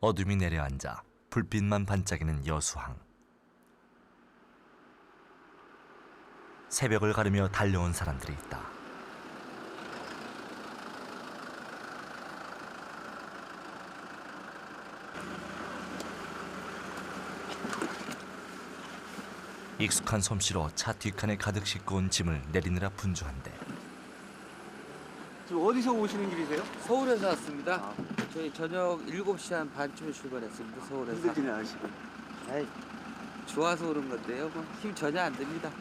어둠이 내려앉아 불빛만 반짝이는 여수항. 새벽을 가르며 달려온 사람들이 있다. 익숙한 솜씨로 차 뒷칸에 가득 싣고 온 짐을 내리느라 분주한데. 지금 어디서 오시는 길이세요? 서울에서 왔습니다. 저희 저녁 7시 한 반쯤에 출발했습니다. 서울에서. 힘들지는 않으시고. 아이, 좋아서 그런 건데요. 뭐 힘 전혀 안 듭니다.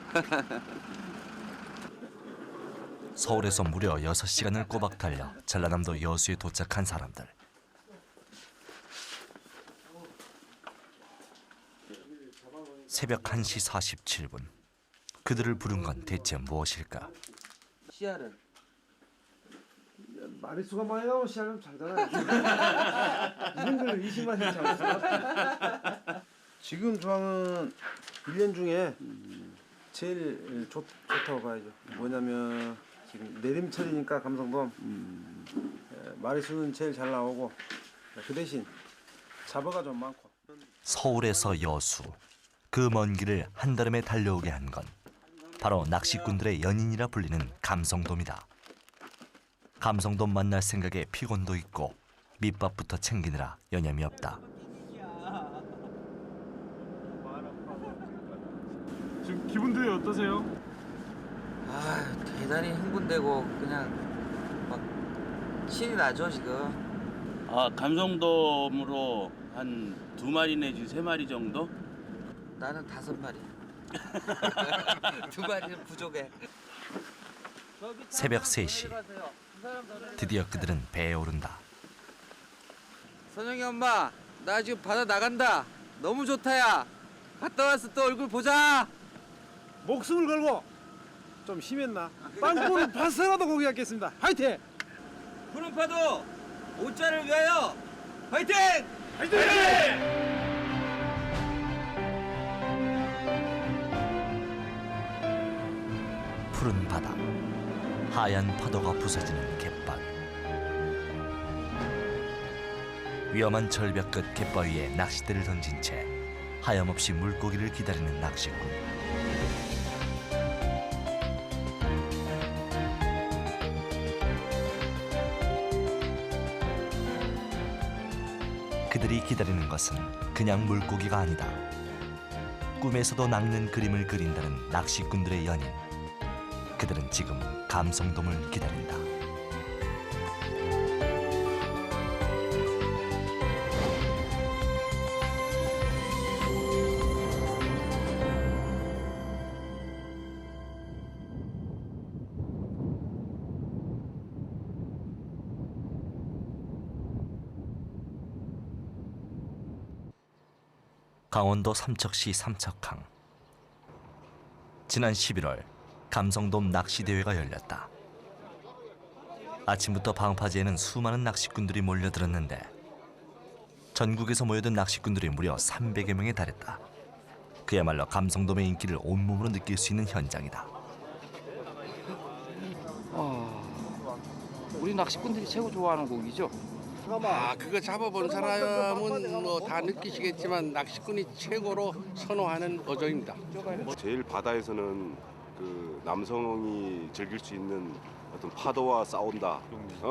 서울에서 무려 6시간을 꼬박 달려 전라남도 여수에 도착한 사람들. 새벽 1시 47분. 그들을 부른 건 대체 무엇일까? 씨알은? 마리수가 많이 나오면 시야는 잘잖아요. 이분들 20만 원 잡았어. 지금 저항은 1년 중에 제일 좋다고 봐야죠. 뭐냐면 지금 내림철이니까 감성돔 마리수는 제일 잘 나오고 그 대신 잡어가 좀 많고. 서울에서 여수. 그 먼 길을 한달음에 달려오게 한 건 바로 낚시꾼들의 연인이라 불리는 감성돔이다. 감성돔 만날 생각에 피곤도 있고 밑밥부터 챙기느라 여념이 없다. 지금 기분들이 어떠세요? 아, 대단히 흥분되고 그냥 막 신이 나죠 지금. 아, 감성돔으로 한 2마리 내지 3마리 정도? 나는 5마리. 2마리는 부족해. 새벽 3시. 드디어 그들은 배에 오른다. 선영이 엄마, 나 지금 바다 나간다. 너무 좋다야. 갔다 와서 또 얼굴 보자. 목숨을 걸고 좀 심했나? 빵꾸를 파서라도 고기하겠습니다. 화이팅! 푸른 파도 오자를 위하여 화이팅! 화이팅! 푸른 바다. 하얀 파도가 부서지는 갯바위. 위험한 절벽 끝 갯바위에 낚싯대를 던진 채 하염없이 물고기를 기다리는 낚시꾼. 그들이 기다리는 것은 그냥 물고기가 아니다. 꿈에서도 낚는 그림을 그린다는 낚시꾼들의 연인. 그들은 지금 감성돔을 기다린다. 강원도 삼척시 삼척항. 지난 11월 감성돔 낚시대회가 열렸다. 아침부터 방파제에는 수많은 낚시꾼들이 몰려들었는데 전국에서 모여든 낚시꾼들이 무려 300여 명에 달했다. 그야말로 감성돔의 인기를 온몸으로 느낄 수 있는 현장이다. 우리 낚시꾼들이 최고 좋아하는 고기죠. 아, 그거 잡아본 사람은 뭐 다 느끼시겠지만 낚시꾼이 최고로 선호하는 어종입니다. 제일 바다에서는 그 남성이 즐길 수 있는 어떤 파도와 싸운다.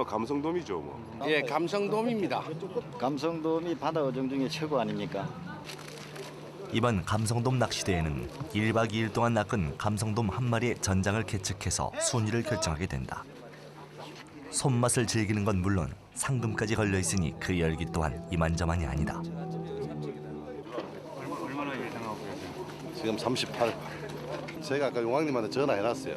감성돔이죠, 뭐. 예, 감성돔입니다. 감성돔이 바다 어종 중에 최고 아닙니까? 이번 감성돔 낚시대회는 1박 2일 동안 낚은 감성돔 한 마리의 전장을 개측해서 순위를 결정하게 된다. 손맛을 즐기는 건 물론 상금까지 걸려 있으니 그 열기 또한 이만저만이 아니다. 얼마나 예상하고 계세요? 지금 38. 제가 아까 용왕님한테 전화해놨어요.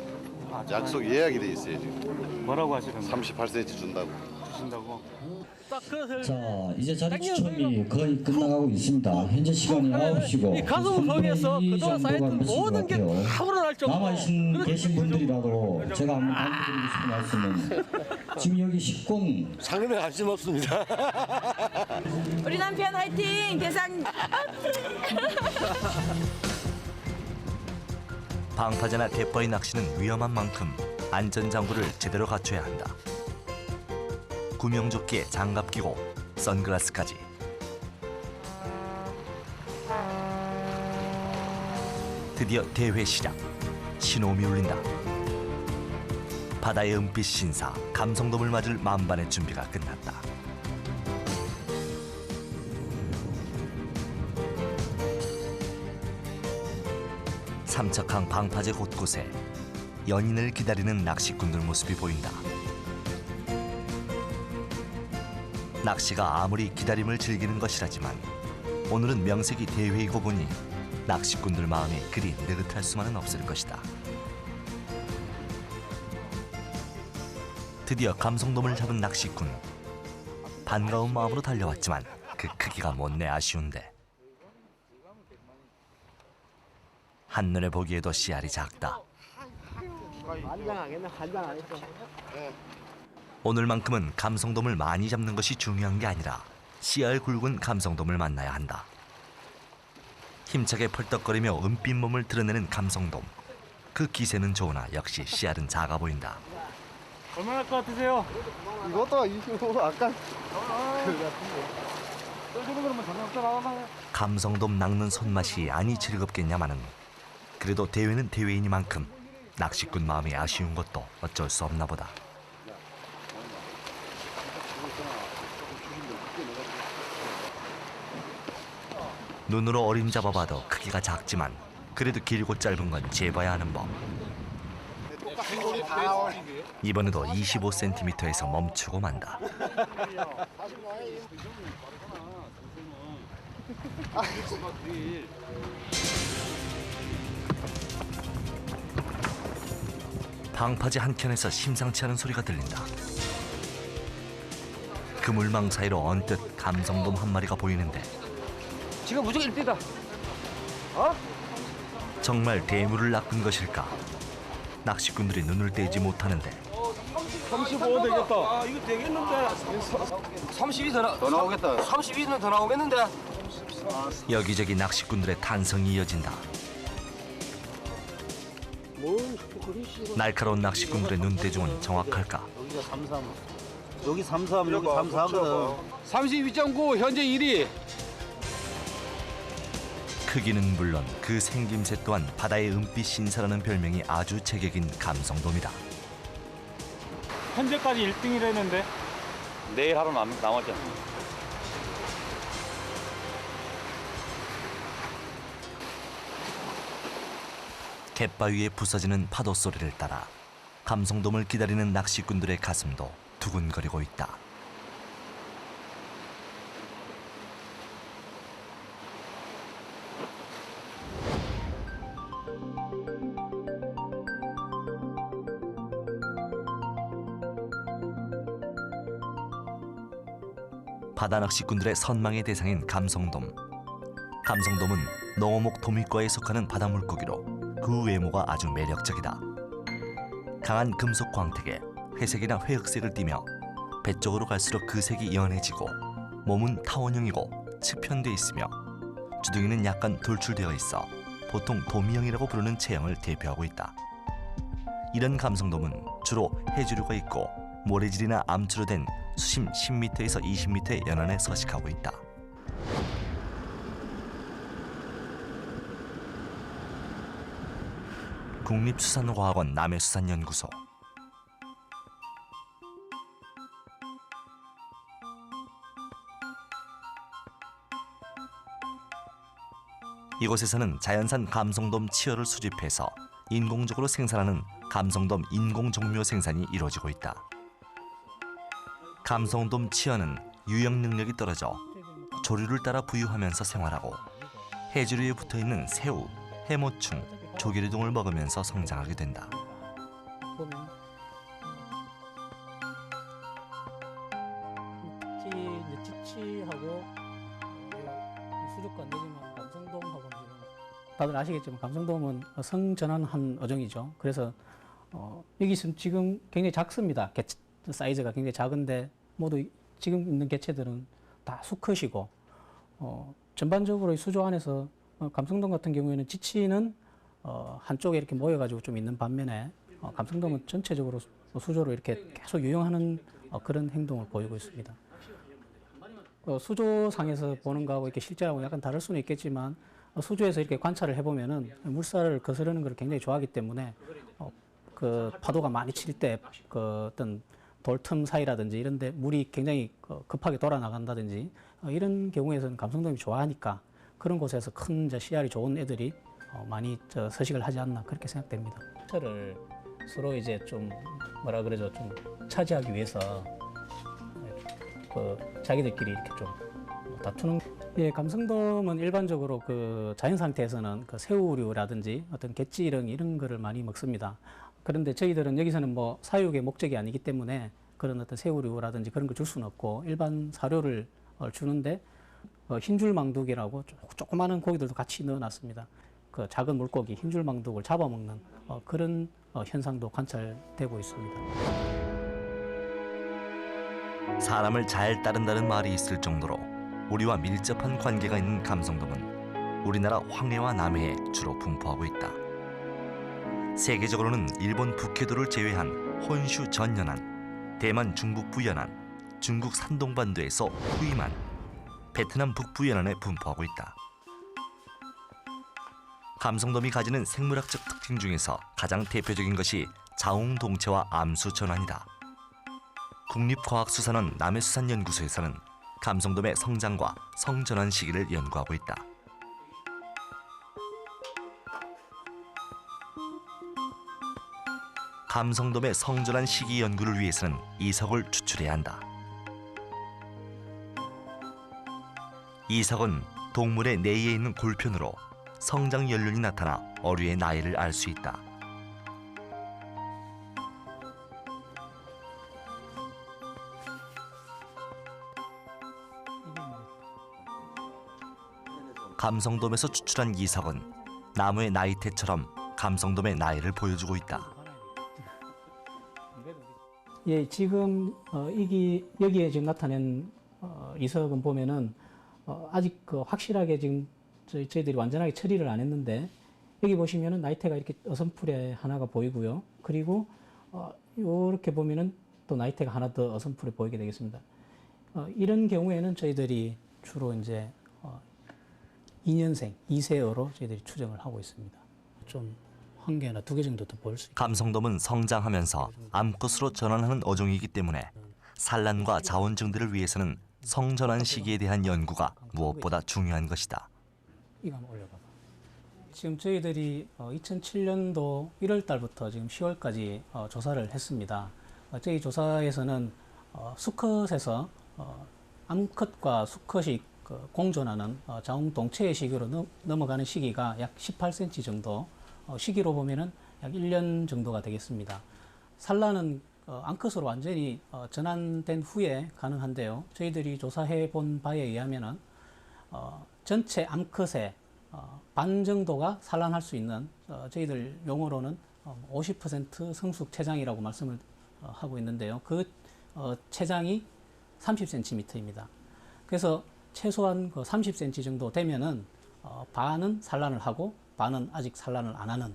약속 예약이 돼 있어요 지금. 뭐라고 하시던가요? 38cm 준다고. 주신다고? 자, 이제 자리 추첨이 거의 끝나가고 있습니다. 현재 시간이 9시고 가슴속에서 그동안 쌓였던 모든 게 다 우러날 정도. 남아계신 계신 분들이라도 제가 한번 당부드리고 싶은 말씀은 지금 여기 식공 상금에 관심 없습니다. 우리 남편 화이팅! 대상! 방파제나 갯바위 낚시는 위험한 만큼 안전장구를 제대로 갖춰야 한다. 구명조끼에 장갑 끼고 선글라스까지 드디어 대회 시작. 신호음이 울린다. 바다의 은빛 신사 감성돔을 맞을 만반의 준비가 끝났다. 삼척항 방파제 곳곳에 연인을 기다리는 낚시꾼들 모습이 보인다. 낚시가 아무리 기다림을 즐기는 것이라지만 오늘은 명색이 대회이고 보니 낚시꾼들 마음이 그리 느긋할 수만은 없을 것이다. 드디어 감성돔을 잡은 낚시꾼. 반가운 마음으로 달려왔지만 그 크기가 못내 아쉬운데 한눈에 보기에도 씨알이 작다. 오늘만큼은 감성돔을 많이 잡는 것이 중요한 게 아니라 씨알 굵은 감성돔을 만나야 한다. 힘차게 펄떡거리며 은빛 몸을 드러내는 감성돔. 그 기세는 좋으나 역시 씨알은 작아 보인다. 얼마나 할 것 같으세요? 이것도 이거 아까 감성돔 낚는 손맛이 아니 즐겁겠냐마는 그래도 대회는 대회이니만큼 낚시꾼 마음이 아쉬운 것도 어쩔 수 없나 보다. 눈으로 어림잡아봐도 크기가 작지만 그래도 길고 짧은 건 재봐야 하는 법. 이번에도 25cm에서 멈추고 만다. 방파제 한켠에서 심상치 않은 소리가 들린다. 그물망 사이로 언뜻 감성돔 한 마리가 보이는데 지금 무조건 1대다. 정말 대물을 낚은 것일까? 낚시꾼들이 눈을 떼지 못하는데 35 되겠다. 아 이거 되겠는데. 32 더 나오겠다. 32는 더 나오겠는데. 여기저기 낚시꾼들의 탄성이 이어진다. 날카로운 낚시꾼들의 눈대중은 정확할까? 여기가 33. 여기 33, 여기 34거든. 32.9 현재 1위. 크기는 물론 그 생김새 또한 바다의 은빛 신사라는 별명이 아주 제격인 감성돔이다. 현재까지 1등이랬는데 내일 하루 남았죠. 갯바위에 부서지는 파도 소리를 따라 감성돔을 기다리는 낚시꾼들의 가슴도 두근거리고 있다. 바다 낚시꾼들의 선망의 대상인 감성돔. 감성돔은 농어목 도미과에 속하는 바다 물고기로 그 외모가 아주 매력적이다. 강한 금속 광택에 회색이나 회흑색을 띠며 배 쪽으로 갈수록 그 색이 연해지고 몸은 타원형이고 측편돼 있으며 주둥이는 약간 돌출되어 있어 보통 도미형이라고 부르는 체형을 대표하고 있다. 이런 감성돔은 주로 해조류가 있고 모래질이나 암초로 된 수심 10m에서 20m의 연안에 서식하고 있다. 국립수산과학원 남해수산연구소. 이곳에서는 자연산 감성돔 치어를 수집해서 인공적으로 생산하는 감성돔 인공종묘 생산이 이루어지고 있다. 감성돔 치어는 유형 능력이 떨어져 조류를 따라 부유하면서 생활하고 해조류에 붙어있는 새우, 해모충, 조개류 등을 먹으면서 성장하게 된다. 특히 찌치하고 수족관 내지만 감성돔하고 다들 아시겠지만 감성돔은 성전환한 어종이죠. 그래서 여기 지금 굉장히 작습니다. 사이즈가 굉장히 작은데 모두 지금 있는 개체들은 다 수컷이고 전반적으로 이 수조 안에서 감성돔 같은 경우에는 찌치는 한쪽에 이렇게 모여가지고 좀 있는 반면에 감성돔은 전체적으로 수조로 이렇게 계속 유영하는 그런 행동을 보이고 있습니다. 수조상에서 보는 거하고 이렇게 실제하고 약간 다를 수는 있겠지만 수조에서 이렇게 관찰을 해보면은 물살을 거스르는 걸 굉장히 좋아하기 때문에 그 파도가 많이 칠 때 그 어떤 돌틈 사이라든지 이런 데 물이 굉장히 급하게 돌아 나간다든지 이런 경우에서는 감성돔이 좋아하니까 그런 곳에서 큰 CR이 좋은 애들이 많이 서식을 하지 않나 그렇게 생각됩니다. 를 서로 이제 좀 뭐라 그러죠, 좀 차지하기 위해서 자기들끼리 이렇게 좀 다투는. 예, 감성돔은 일반적으로 그 자연 상태에서는 그 새우류라든지 어떤 갯지렁 이런 거를 많이 먹습니다. 그런데 저희들은 여기서는 뭐 사육의 목적이 아니기 때문에 그런 어떤 새우류라든지 그런 걸 줄 수는 없고 일반 사료를 주는데 흰줄망둑이라고 조그마한 고기들도 같이 넣어놨습니다. 그 작은 물고기 흰줄망둑을 잡아먹는 그런 현상도 관찰되고 있습니다. 사람을 잘 따른다는 말이 있을 정도로 우리와 밀접한 관계가 있는 감성돔은 우리나라 황해와 남해에 주로 분포하고 있다. 세계적으로는 일본 북해도를 제외한 혼슈 전연안, 대만 중북부 연안, 중국 산동반도에서 후이만, 베트남 북부 연안에 분포하고 있다. 감성돔이 가지는 생물학적 특징 중에서 가장 대표적인 것이 자웅동체와 암수 전환이다. 국립과학수산원 남해수산연구소에서는 감성돔의 성장과 성전환 시기를 연구하고 있다. 감성돔의 성전환 시기 연구를 위해서는 이석을 추출해야 한다. 이석은 동물의 내에 있는 골편으로 성장 연륜이 나타나 어류의 나이를 알 수 있다. 감성돔에서 추출한 이석은 나무의 나이테처럼 감성돔의 나이를 보여주고 있다. 예, 지금 여기에 지금 나타낸 이석은 보면은 아직 확실하게 지금 저희들이 완전하게 처리를 안 했는데 여기 보시면은 나이테가 이렇게 어선풀에 하나가 보이고요. 그리고 이렇게 보면은 또 나이테가 하나 더 어선풀에 보이게 되겠습니다. 이런 경우에는 저희들이 주로 이제 2년생, 2세어로 저희들이 추정을 하고 있습니다. 좀 한 개나 두 개 정도 더 볼 수 있습니다. 감성돔은 성장하면서 암컷으로 전환하는 어종이기 때문에 산란과 자원증들을 위해서는 성전환 시기에 대한 연구가 무엇보다 중요한 것이다. 이거 한번 올려봐봐. 지금 저희들이 2007년도 1월 달부터 지금 10월까지 조사를 했습니다. 저희 조사에서는 수컷에서 암컷과 수컷이 공존하는 자웅동체의 시기로 넘어가는 시기가 약 18cm 정도, 시기로 보면은 약 1년 정도가 되겠습니다. 산란은 암컷으로 완전히 전환된 후에 가능한데요. 저희들이 조사해 본 바에 의하면은 전체 암컷의 반 정도가 산란할 수 있는 저희들 용어로는 50% 성숙 체장이라고 말씀을 하고 있는데요. 그 체장이 30cm입니다. 그래서 최소한 30cm 정도 되면은 반은 산란을 하고 반은 아직 산란을 안 하는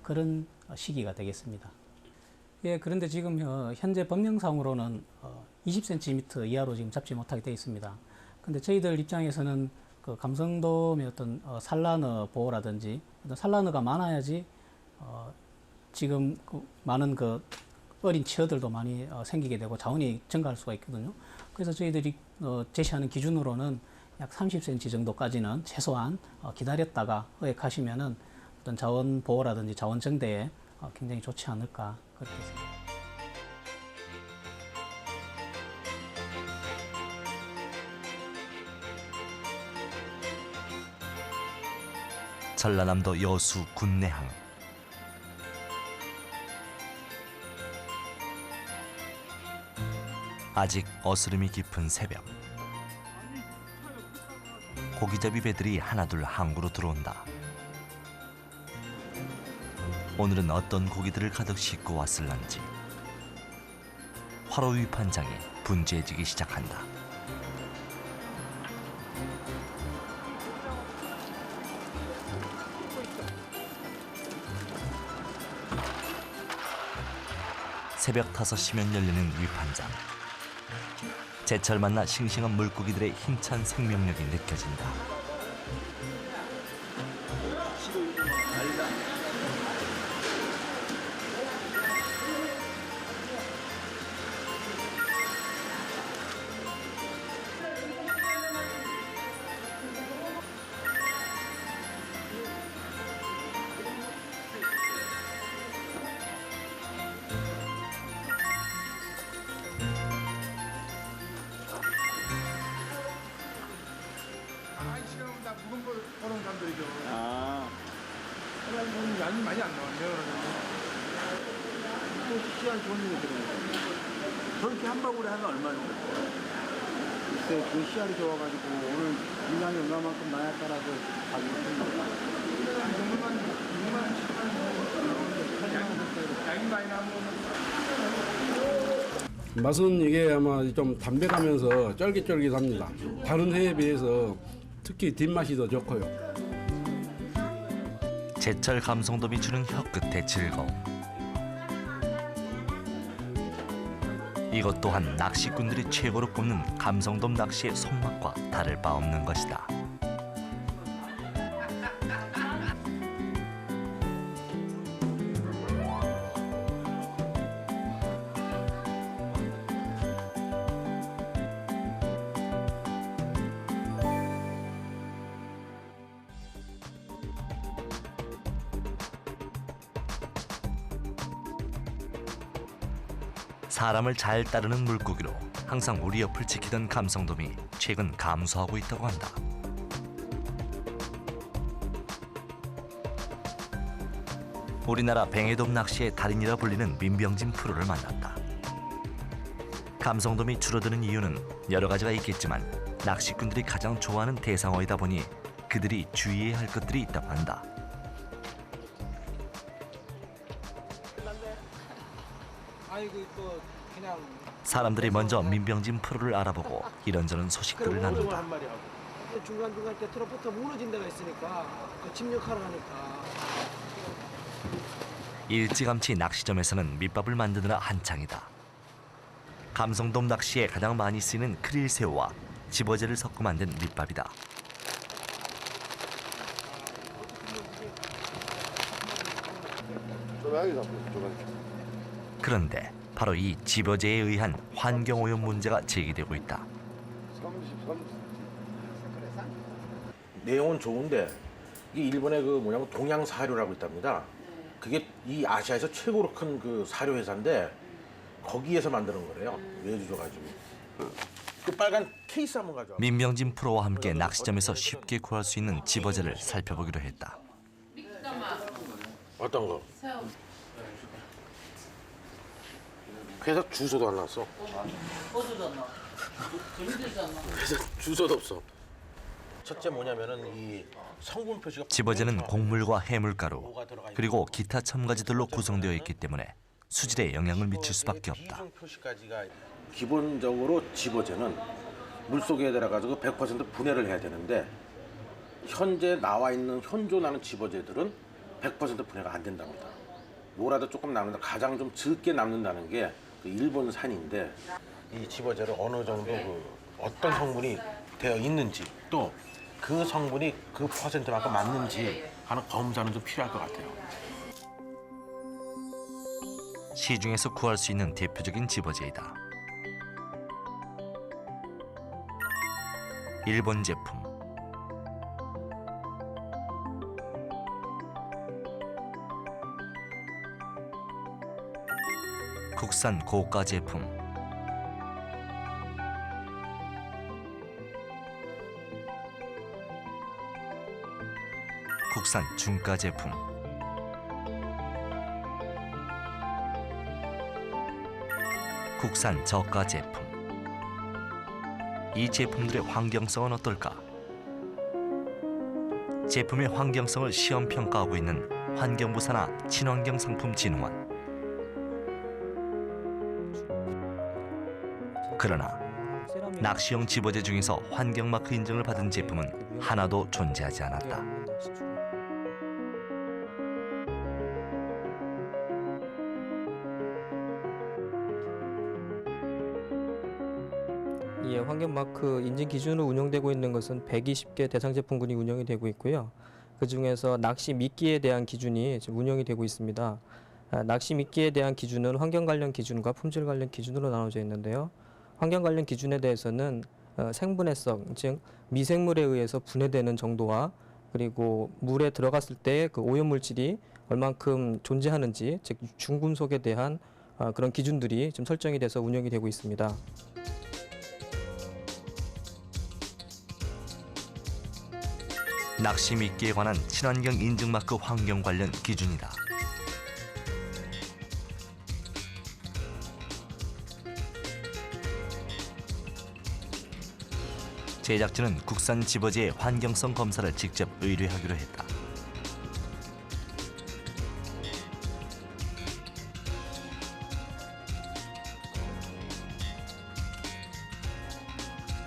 그런 시기가 되겠습니다. 예, 그런데 지금 현재 법령상으로는 20cm 이하로 지금 잡지 못하게 되어 있습니다. 근데 저희들 입장에서는 그 감성돔의 어떤 산란어 보호라든지 어떤 산란어가 많아야지 지금 많은 어린 치어들도 많이 생기게 되고 자원이 증가할 수가 있거든요. 그래서 저희들이 제시하는 기준으로는 약 30cm 정도까지는 최소한 기다렸다가 어획하시면은 어떤 자원 보호라든지 자원 증대에 굉장히 좋지 않을까 그렇게 생각합니다. 전라남도 여수 군내항. 아직 어스름이 깊은 새벽. 고기잡이 배들이 하나둘 항구로 들어온다. 오늘은 어떤 고기들을 가득 싣고 왔을런지. 화로 위 판장이 분주해지기 시작한다. 새벽 5시면 열리는 위판장. 제철 만나 싱싱한 물고기들의 힘찬 생명력이 느껴진다. 시간 좋은 일이 들어요. 저렇게 한 바구니 하면 얼마 정도 돼요? 글쎄, 그 씨알이 좋아가지고 오늘 물량이 얼마만큼 나야 따라서 가지고 있습니다. 맛은 이게 아마 좀 담백하면서 쫄깃쫄깃합니다. 다른 회에 비해서 특히 뒷맛이 더 좋고요. 제철 감성돔이 주는 혀끝의 즐거움. 이것 또한 낚시꾼들이 최고로 꼽는 감성돔 낚시의 손맛과 다를 바 없는 것이다. 사람을 잘 따르는 물고기로 항상 우리 옆을 지키던 감성돔이 최근 감소하고 있다고 한다. 우리나라 뱅에돔 낚시의 달인이라 불리는 민병진 프로를 만났다. 감성돔이 줄어드는 이유는 여러 가지가 있겠지만 낚시꾼들이 가장 좋아하는 대상어이다 보니 그들이 주의해야 할 것들이 있다고 한다. 사람들이 먼저 민병진 프로를 알아보고 이런저런 소식들을 나눈다. 중간중간 때 트럭부터 무너진 데가 있으니까 그 집 역할을 하니까. 일찌감치 낚시점에서는 밑밥을 만드느라 한창이다. 감성돔 낚시에 가장 많이 쓰이는 크릴새우와 집어제를 섞어 만든 밑밥이다. 그런데 바로 이 집어제에 의한 환경오염 문제가 제기되고 있다. 내용은 좋은데 이게 일본의 그 뭐냐면 동양 사료라고 있답니다. 그게 이 아시아에서 최고로 큰 그 사료 회사인데 거기에서 만드는 거래요. 외주줘가지고. 그 빨간 케이스 한번 가져와. 민병진 프로와 함께 낚시점에서 쉽게 구할 수 있는 집어제를 살펴보기로 했다. 어떤 거? 회사 주소도 안 나왔어. 어디도 안 나와. 힘들지 않나? 회사 주소도 없어. 첫째 뭐냐면은 이 성분 표시가 집어제는 곡물과 해물가루 그리고 기타 첨가지들로 구성되어 있기 때문에 수질에 영향을 미칠 수밖에 없다. 비중 표시까지가 기본적으로 집어제는 물속에 들어가지고 100% 분해를 해야 되는데 현재 나와 있는 현존하는 집어제들은 100% 분해가 안 된답니다. 뭐라도 조금 남는다. 가장 좀 적게 남는다는 게 그 일본산인데 이 집어제를 어느 정도 그 어떤 성분이 되어 있는지 또 그 성분이 그 퍼센트만큼 맞는지 하는 검사는 좀 필요할 것 같아요. 시중에서 구할 수 있는 대표적인 집어제이다. 일본 제품, 국산 고가 제품, 국산 중가 제품, 국산 저가 제품. 이 제품들의 환경성은 어떨까? 제품의 환경성을 시험 평가하고 있는 환경부 산하 친환경상품진흥원. 그러나 낚시용 집어제 중에서 환경마크 인증을 받은 제품은 하나도 존재하지 않았다. 예, 환경마크 인증 기준으로 운영되고 있는 것은 120개 대상 제품군이 운영이 되고 있고요. 그 중에서 낚시 미끼에 대한 기준이 지금 운영이 되고 있습니다. 낚시 미끼에 대한 기준은 환경 관련 기준과 품질 관련 기준으로 나눠져 있는데요. 환경 관련 기준에 대해서는 생분해성, 즉 미생물에 의해서 분해되는 정도와 그리고 물에 들어갔을 때 그 오염 물질이 얼만큼 존재하는지, 즉 중금속에 대한 그런 기준들이 지금 설정이 돼서 운영이 되고 있습니다. 낚시 미끼에 관한 친환경 인증마크 환경 관련 기준이다. 제작진은 국산 집어지의 환경성 검사를 직접 의뢰하기로 했다.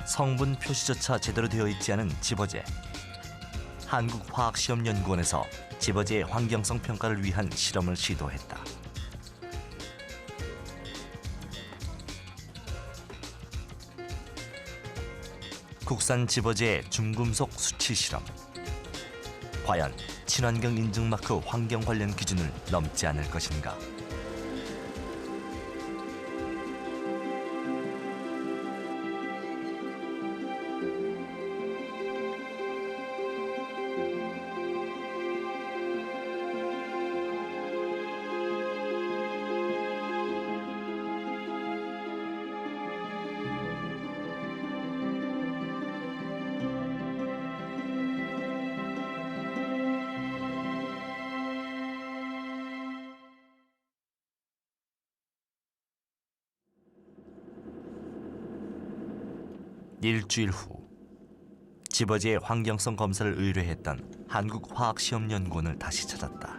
성분 표시조차 제대로 되어 있지 않은 집어제. 한국화학시험연구원에서 집어제의 환경성 평가를 위한 실험을 시도했다. 국산 집어제의 중금속 수치 실험. 과연 친환경 인증 마크 환경 관련 기준을 넘지 않을 것인가? 일주일 후 집어지의 환경성 검사를 의뢰했던 한국화학시험연구원을 다시 찾았다.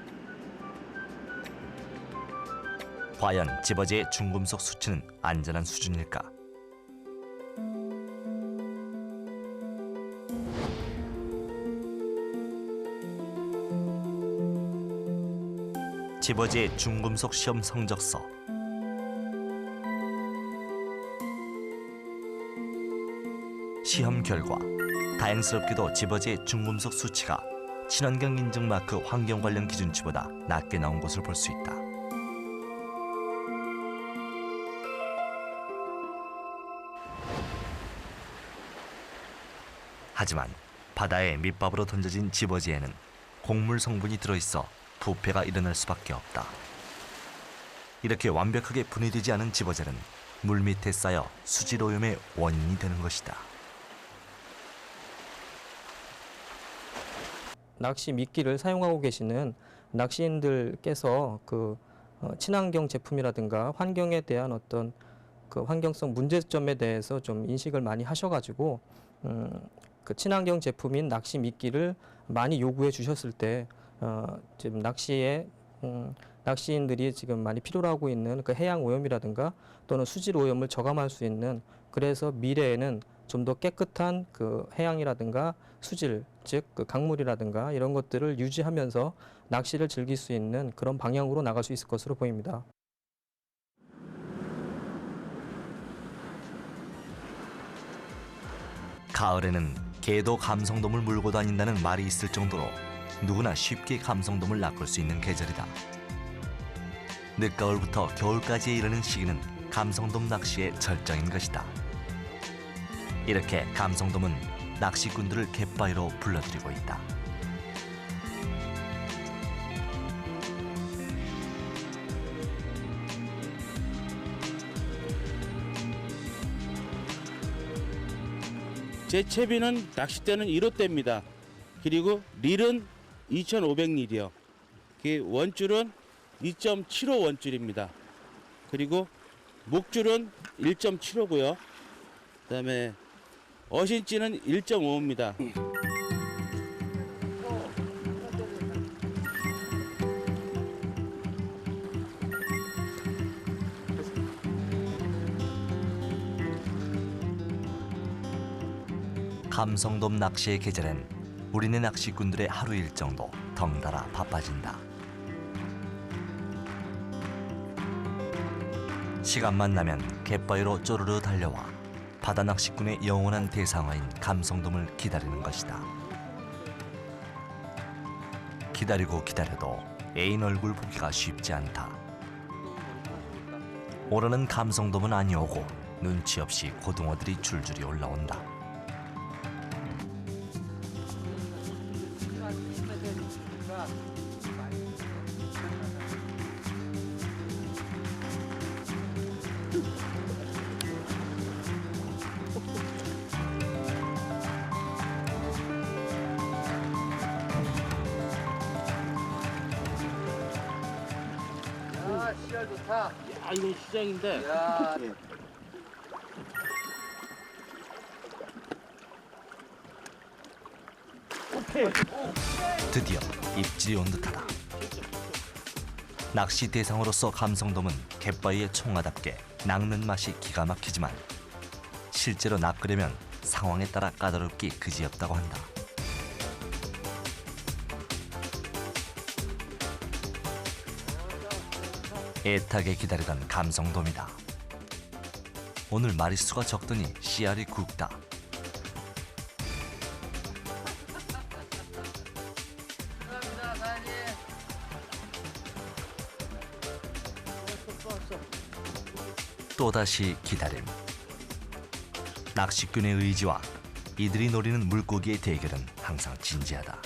과연 집어지의 중금속 수치는 안전한 수준일까? 집어지의 중금속 시험 성적서. 시험 결과 다행스럽게도 집어지의 중금속 수치가 친환경 인증 마크 환경 관련 기준치보다 낮게 나온 것을 볼 수 있다. 하지만 바다에 밑밥으로 던져진 집어지에는 곡물 성분이 들어있어 부패가 일어날 수밖에 없다. 이렇게 완벽하게 분해되지 않은 집어제는 물 밑에 쌓여 수질 오염의 원인이 되는 것이다. 낚시 미끼를 사용하고 계시는 낚시인들께서 친환경 제품이라든가 환경에 대한 어떤 환경성 문제점에 대해서 좀 인식을 많이 하셔가지고 친환경 제품인 낚시 미끼를 많이 요구해 주셨을 때 지금 낚시인들이 지금 많이 필요로 하고 있는 해양 오염이라든가 또는 수질 오염을 저감할 수 있는, 그래서 미래에는 좀 더 깨끗한 해양이라든가 수질, 즉 강물이라든가 이런 것들을 유지하면서 낚시를 즐길 수 있는 그런 방향으로 나갈 수 있을 것으로 보입니다. 가을에는 개도 감성돔을 물고 다닌다는 말이 있을 정도로 누구나 쉽게 감성돔을 낚을 수 있는 계절이다. 늦가을부터 겨울까지에 이르는 시기는 감성돔 낚시의 절정인 것이다. 이렇게 감성돔은 낚시꾼들을 갯바위로 불러들이고 있다. 제 채비는 낚싯대는 1호대입니다. 그리고 릴은 2,500릴이요. 원줄은 2.75 원줄입니다. 그리고 목줄은 1.75고요. 그다음에 어신찌는 1.5입니다. 감성돔 낚시의 계절엔 우리네 낚시꾼들의 하루 일정도 덩달아 바빠진다. 시간만 나면 갯바위로 쪼르르 달려와 바다 낚시꾼의 영원한 대상어인 감성돔을 기다리는 것이다. 기다리고 기다려도 애인 얼굴 보기가 쉽지 않다. 오르는 감성돔은 아니오고 눈치 없이 고등어들이 줄줄이 올라온다. 시알 좋다. 야, 이건 시장인데. 야. 드디어 입질이 온 듯하다. 낚시 대상으로서 감성돔은 갯바위의 총알답게 낚는 맛이 기가 막히지만 실제로 낚으려면 상황에 따라 까다롭기 그지없다고 한다. 애타게 기다리던 감성돔이다. 오늘 마리수가 적더니 씨알이 굵다. 또다시 기다림. 낚시꾼의 의지와 이들이 노리는 물고기의 대결은 항상 진지하다.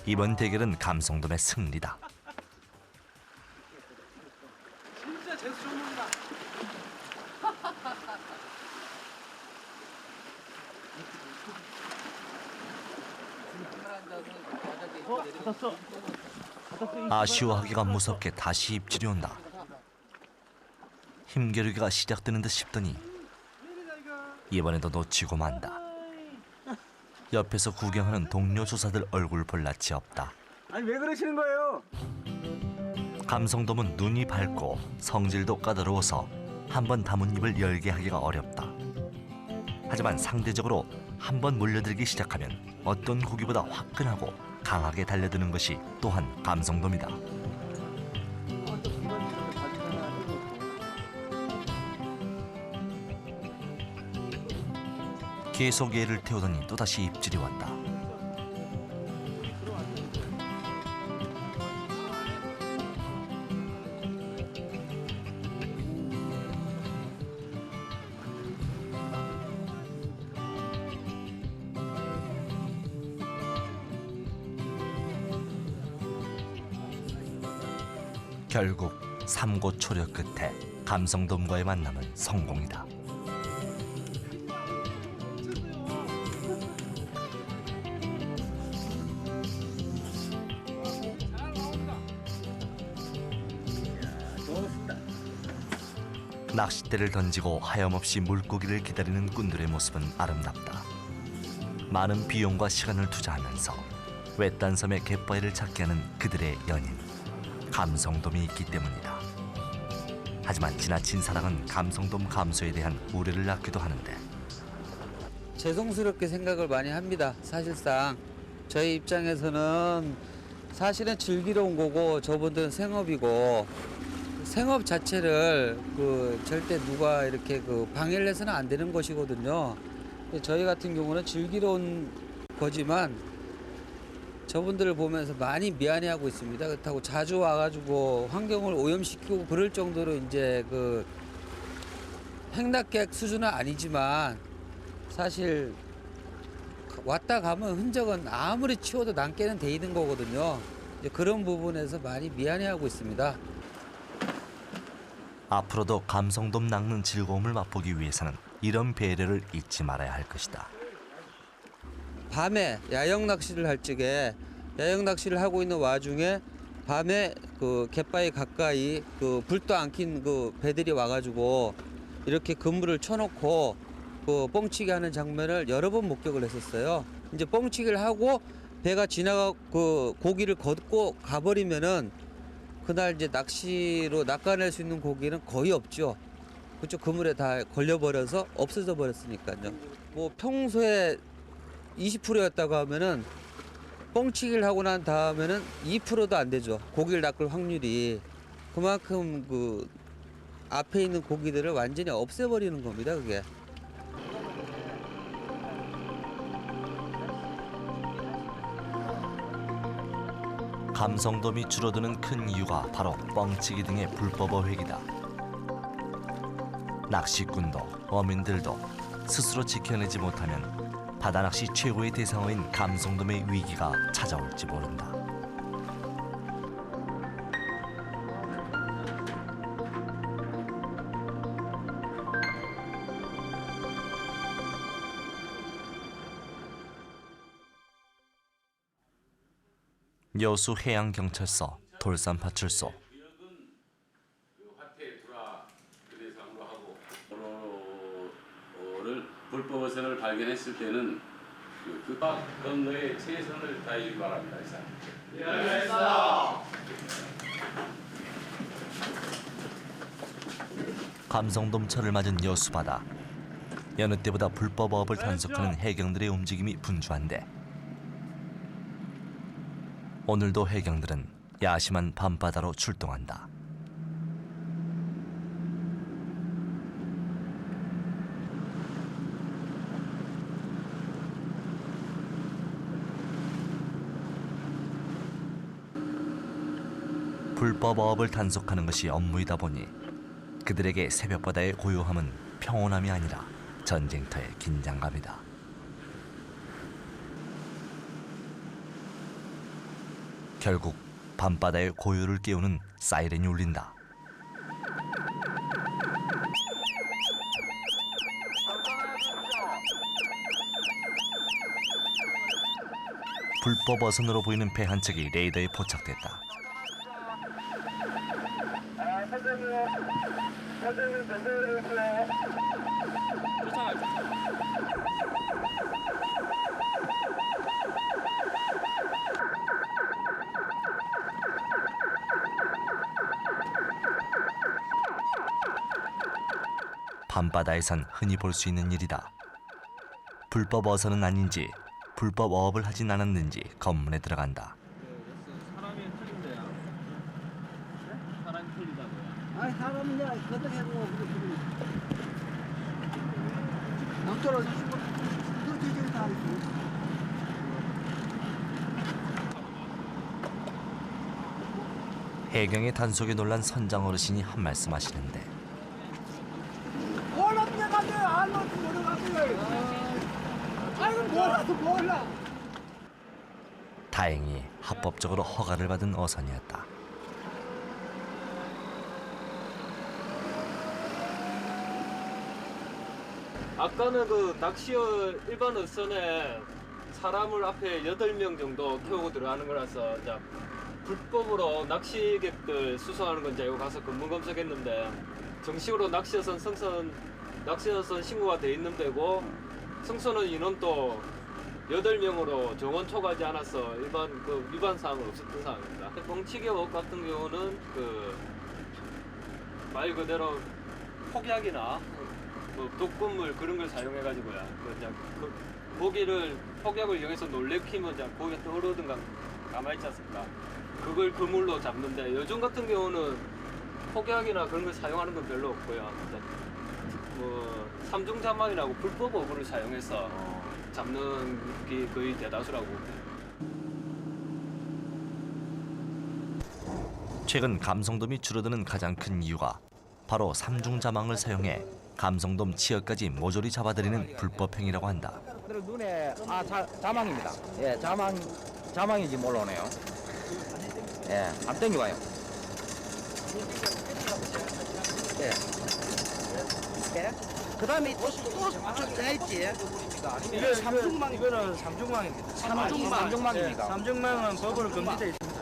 이번 대결은 감성돔의 승리다. 진짜 재수 좋은 놈이다. 아쉬워하기가 무섭게 다시 입질이 온다. 힘겨루기가 시작되는 듯 싶더니 이번에도 놓치고 만다. 옆에서 구경하는 동료 조사들 얼굴 볼 낯이 없다. 아니 왜 그러시는 거예요? 감성돔은 눈이 밝고 성질도 까다로워서 한번 담은 입을 열게 하기가 어렵다. 하지만 상대적으로 한번 몰려들기 시작하면 어떤 고기보다 화끈하고 강하게 달려드는 것이 또한 감성돔이다. 계속 얘를 태우더니 또다시 입질이 왔다. 결국 삼고초려 끝에 감성돔과의 만남은 성공이다. 낚싯대를 던지고 하염없이 물고기를 기다리는 꾼들의 모습은 아름답다. 많은 비용과 시간을 투자하면서 외딴 섬의 갯바위를 찾게 하는 그들의 연인, 감성돔이 있기 때문이다. 하지만 지나친 사랑은 감성돔 감소에 대한 우려를 낳기도 하는데 죄송스럽게 생각을 많이 합니다. 사실상 저희 입장에서는 사실은 즐기러 온 거고 저분들은 생업이고 생업 자체를 절대 누가 이렇게 방해를 해서는 안 되는 것이거든요. 저희 같은 경우는 즐기러 온 거지만 저분들을 보면서 많이 미안해하고 있습니다. 그렇다고 자주 와가지고 환경을 오염시키고 그럴 정도로 이제 행락객 수준은 아니지만 사실 왔다 가면 흔적은 아무리 치워도 남게는 돼 있는 거거든요. 이제 그런 부분에서 많이 미안해하고 있습니다. 앞으로도 감성돔 낚는 즐거움을 맛보기 위해서는 이런 배려를 잊지 말아야 할 것이다. 밤에 야영 낚시를 할 적에 야영 낚시를 하고 있는 와중에 밤에 갯바위 가까이 불도 안 킨 배들이 와가지고 이렇게 그물을 쳐놓고 뻥치기 하는 장면을 여러 번 목격을 했었어요. 이제 뻥치기를 하고 배가 지나가 고기를 걷고 가버리면은 그날 이제 낚시로 낚아낼 수 있는 고기는 거의 없죠. 그쪽 그물에 다 걸려버려서 없어져 버렸으니까요. 뭐 평소에 20%였다고 하면은 뻥치기를 하고 난 다음에는 2%도 안 되죠. 고기를 낚을 확률이. 그만큼 앞에 있는 고기들을 완전히 없애버리는 겁니다, 그게. 감성돔이 줄어드는 큰 이유가 바로 뻥치기 등의 불법 어획이다. 낚시꾼도 어민들도 스스로 지켜내지 못하면 바다낚시 최고의 대상어인 감성돔의 위기가 찾아올지 모른다. 여수 해양경찰서 돌산파출소. 를 불법 어선을 발견했을 때는 그 건너에 최선을 다하기 바랍니다. 이상. 감성돔철을 맞은 여수바다. 여느 때보다 불법 어업을 단속하는 해경들의 움직임이 분주한데 오늘도 해경들은 야심한 밤바다로 출동한다. 불법 어업을 단속하는 것이 업무이다 보니 그들에게 새벽바다의 고요함은 평온함이 아니라 전쟁터의 긴장감이다. 결국 밤바다의 고요를 깨우는 사이렌이 울린다. 불법 어선으로 보이는 배 한 척이 레이더에 포착됐다. 밤바다에선 흔히 볼 수 있는 일이다. 불법 어선은 아닌지 불법 어업을 하진 않았는지 검문에 들어간다. 사람이 틀린데요. 사람이 틀리다고요. 아니 사람은 이제 거듭해고 남쪽으로 그렇게 이제 다 있고. 해경의 단속에 놀란 선장 어르신이 한 말씀 하시는데 몰라. 다행히 합법적으로 허가를 받은 어선이었다. 아까는 그 낚시어 일반 어선에 사람을 앞에 8명 정도 태우고 들어가는 거라서 이제 불법으로 낚시객들 수송하는 건 제가 가서 검문 검색했는데 정식으로 낚시어선 승선 낚시어선 신고가 돼 있는 데고 승선원 인원도 8명으로 정원 초과하지 않아서 일반 그 위반 사항은 없었던 상황입니다. 뻥치기업 같은 경우는 그 말 그대로 폭약이나 뭐 독극물 그런 걸 사용해 가지고요. 그 고기를 폭약을 이용해서 놀래키면 이제 고기가 떠오르든가 가만히 있지 않습니까? 그걸 그물로 잡는데 요즘 같은 경우는 폭약이나 그런 걸 사용하는 건 별로 없고요. 뭐 삼중자망이라고 불법 어부를 사용해서 잡는 게 거의 대다수라고 봅니다. 최근 감성돔이 줄어드는 가장 큰 이유가 바로 삼중자망을 사용해 감성돔 치어까지 모조리 잡아들이는 불법 행위라고 한다. 눈에 자망입니다. 예, 자망인지 몰라오네요. 예, 안 땡겨와요. 예. 그다음에 또 있지. 이게 이거는 삼중망입니다. 삼중망입니다. 삼중망은 법으로 금지되어 있습니다.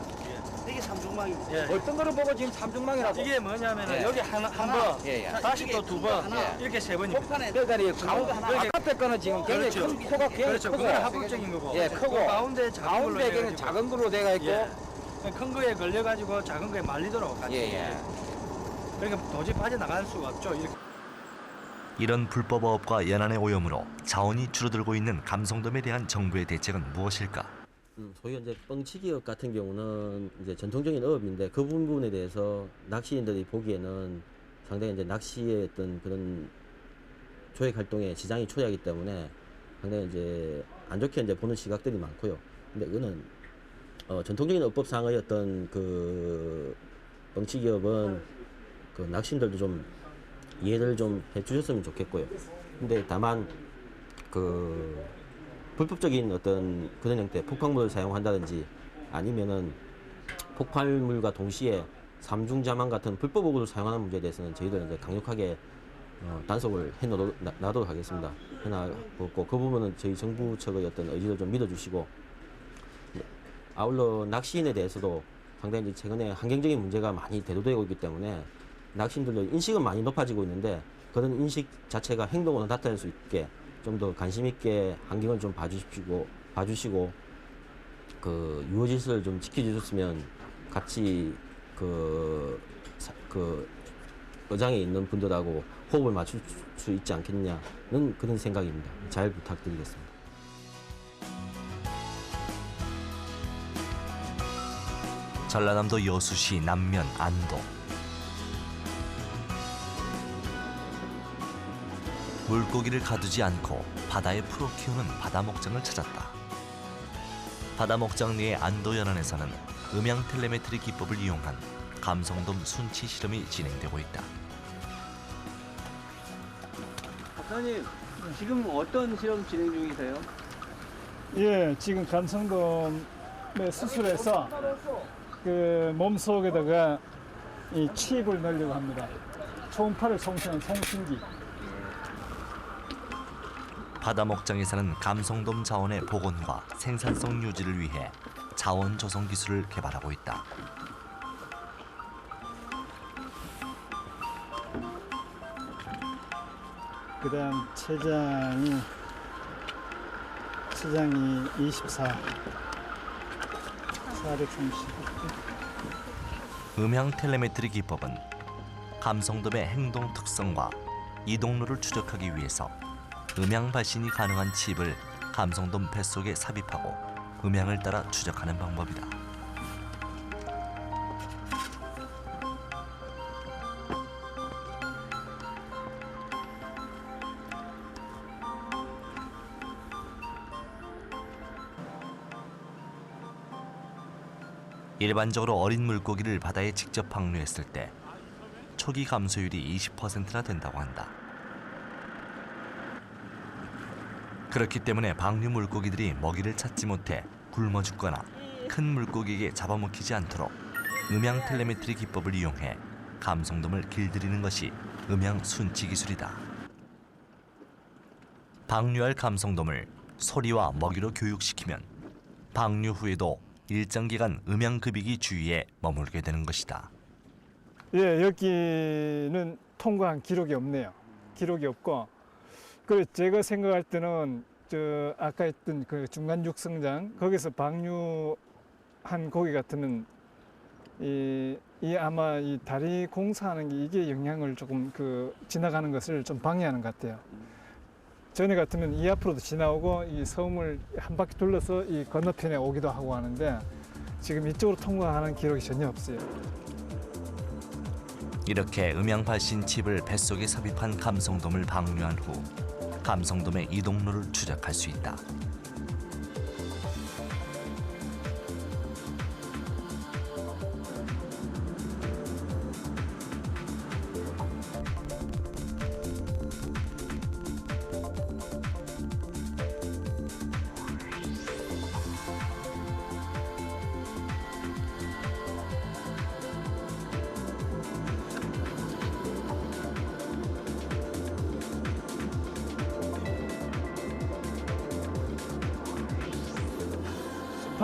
이게 삼중망입니다. 예. 어떤 거를 보고 지금 삼중망이라고? 이게 뭐냐면 예. 여기 한 번, 예, 예. 다시 또 두 번, 예. 이렇게 세 번입니다. 그러니까 이 앞에 거는 지금 굉장히 그렇죠. 큰 코가 굉장히 그렇죠. 크고, 그건 합법적인 거고. 예, 크고 가운데 작은 걸로 가운데 해가지고. 작은 걸로 돼가 있고, 예. 큰 거에 걸려가지고 작은 거에 말리도록 같이. 예. 그러니까 도저히 빠져나갈 수가 없죠. 이렇게. 이런 불법 어업과 연안의 오염으로 자원이 줄어들고 있는 감성돔에 대한 정부의 대책은 무엇일까? 소위 이제 뻥치기업 같은 경우는 이제 전통적인 어업인데 그 부분에 대해서 낚시인들이 보기에는 상당히 이제 낚시의 어떤 그런 조획 활동에 지장이 초래하기 때문에 상당히 이제 안 좋게 이제 보는 시각들이 많고요. 근데 그거는 전통적인 어법상의 어떤 그 뻥치기업은 그 낚시인들도 좀 이해를 좀 해주셨으면 좋겠고요. 근데 다만 그 불법적인 어떤 그런 형태 폭발물을 사용한다든지 아니면은 폭발물과 동시에 삼중자망 같은 불법 어구를 사용하는 문제에 대해서는 저희들은 이제 강력하게 단속을 해놔도록 하겠습니다. 해놔고 그 부분은 저희 정부 측의 어떤 의지를 좀 믿어주시고 아울러 낚시인에 대해서도 상당히 이제 최근에 환경적인 문제가 많이 대두되고 있기 때문에 낚시인들도 인식은 많이 높아지고 있는데 그런 인식 자체가 행동으로 나타날 수 있게 좀 더 관심 있게 환경을 좀 봐주시고 그 유효질서를 좀 지켜주셨으면 같이 그 어장에 있는 분들하고 호흡을 맞출 수 있지 않겠냐는 그런 생각입니다. 잘 부탁드리겠습니다. 전라남도 여수시 남면 안도. 물고기를 가두지 않고 바다에 풀어 키우는 바다목장을 찾았다. 바다목장 내의 안도 연안에서는 음향 텔레메트리 기법을 이용한 감성돔 순치 실험이 진행되고 있다. 박사님, 지금 어떤 실험 진행 중이세요? 예, 지금 감성돔에 수술해서 그 몸속에다가 이 칩을 넣으려고 합니다. 초음파를 송신한 송신기. 바다목장에서는 감성돔 자원의 복원과 생산성 유지를 위해 자원 조성 기술을 개발하고 있다. 그다음 체장이 24, 430. 음향 텔레메트리 기법은 감성돔의 행동 특성과 이동로를 추적하기 위해서 음향 발신이 가능한 칩을 감성돔 뱃속에 삽입하고 음향을 따라 추적하는 방법이다. 일반적으로 어린 물고기를 바다에 직접 방류했을 때 초기 감소율이 20%나 된다고 한다. 그렇기 때문에 방류 물고기들이 먹이를 찾지 못해 굶어 죽거나 큰 물고기에게 잡아먹히지 않도록 음향 텔레메트리 기법을 이용해 감성돔을 길들이는 것이 음향 순치 기술이다. 방류할 감성돔을 소리와 먹이로 교육시키면 방류 후에도 일정 기간 음향 급익이 주위에 머물게 되는 것이다. 예, 여기는 통과한 기록이 없네요. 기록이 없고, 그 제가 생각할 때는 저 아까 했던 그 중간 육성장 거기서 방류한 고기 같으면 이 아마 이 다리 공사하는 게 이게 영향을 조금 그 지나가는 것을 좀 방해하는 것 같아요. 전에 같으면 이 앞으로도 지나오고 이 섬을 한 바퀴 둘러서 이 건너편에 오기도 하고 하는데 지금 이쪽으로 통과하는 기록이 전혀 없어요. 이렇게 음향 발신 칩을 뱃속에 삽입한 감성돔을 방류한 후 감성돔의 이동로를 추적할 수 있다.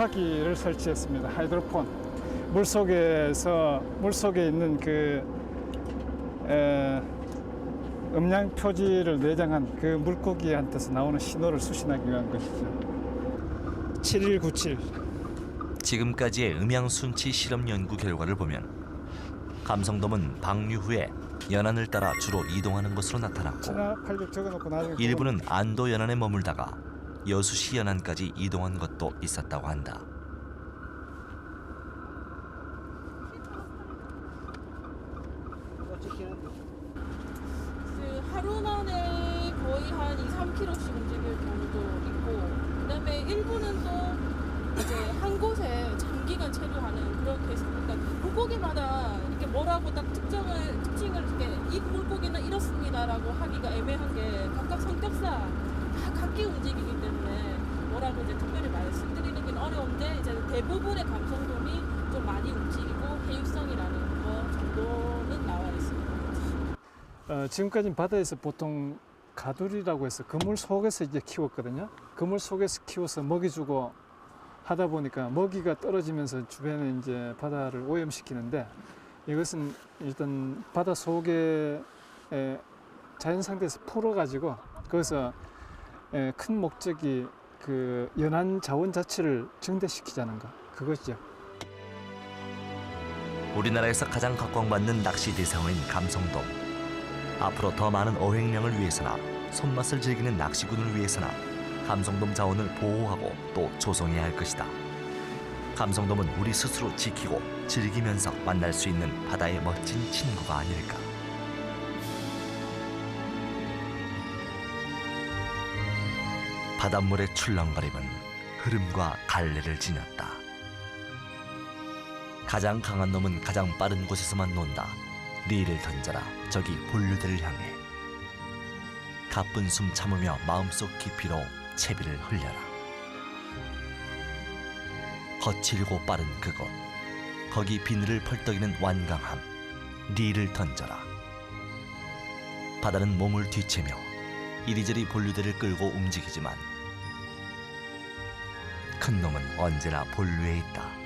습하기를 설치했습니다. 하이드로폰. 물속에 있는 그 음량 표지를 내장한 그 물고기한테서 나오는 신호를 수신하기 위한 것이죠. 7197. 지금까지의 음향 순치 실험 연구 결과를 보면 감성돔은 방류 후에 연안을 따라 주로 이동하는 것으로 나타났고 일부는 안도 연안에 머물다가 여수시 연안까지 이동한 것도 있었다고 한다. 하루 만에 거의 한 2-3km씩 움직일 경우도 있고, 그다음에 일부는 또 이제 한 곳에 장기간 체류하는 그런 케이스. 그러니까 물고기마다 이렇게 뭐라고 딱 특징을 이렇게 이 물고기는 이렇습니다라고 하기가 애매한 게 각각 성격상 다 각기 움직이기 때문에 뭐라고 이제 특별히 말씀드리는 게 어려운데, 이제 대부분의 감성돔이 좀 많이 움직이고 해육성이라는 거 정도는 나와 있습니다. 지금까지는 바다에서 보통 가두리라고 해서 그물 속에서 이제 키웠거든요. 그물 속에서 키워서 먹이 주고 하다 보니까 먹이가 떨어지면서 주변에 이제 바다를 오염시키는데 이것은 일단 바다 속에 자연 상태에서 풀어가지고 거기서 큰 목적이 그 연안 자원 자체를 증대시키자는 것 그것이죠. 우리나라에서 가장 각광받는 낚시 대상어인 감성돔. 앞으로 더 많은 어획량을 위해서나 손맛을 즐기는 낚시꾼을 위해서나 감성돔 자원을 보호하고 또 조성해야 할 것이다. 감성돔은 우리 스스로 지키고 즐기면서 만날 수 있는 바다의 멋진 친구가 아닐까. 바닷물의 출렁거림은 흐름과 갈래를 지녔다. 가장 강한 놈은 가장 빠른 곳에서만 논다. 리를 던져라 저기 본류들을 향해. 가쁜 숨 참으며 마음속 깊이로 채비를 흘려라. 거칠고 빠른 그곳, 거기 비늘을 펄떡이는 완강함. 리를 던져라. 바다는 몸을 뒤채며 이리저리 본류대를 끌고 움직이지만 큰 놈은 언제나 본류에 있다.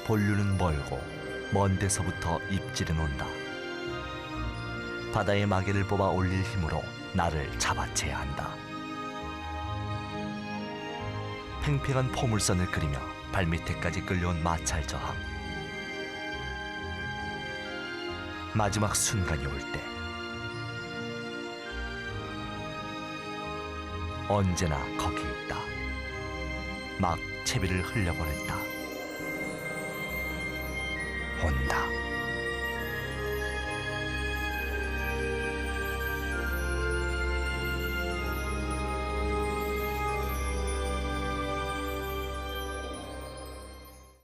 본류는 멀고 먼 데서부터 입질해 논다. 바다의 마개를 뽑아 올릴 힘으로 나를 잡아채야 한다. 팽팽한 포물선을 그리며 발밑에까지 끌려온 마찰 저항. 마지막 순간이 올 때 언제나 거기 있다. 막 채비를 흘려보낸다. 온다.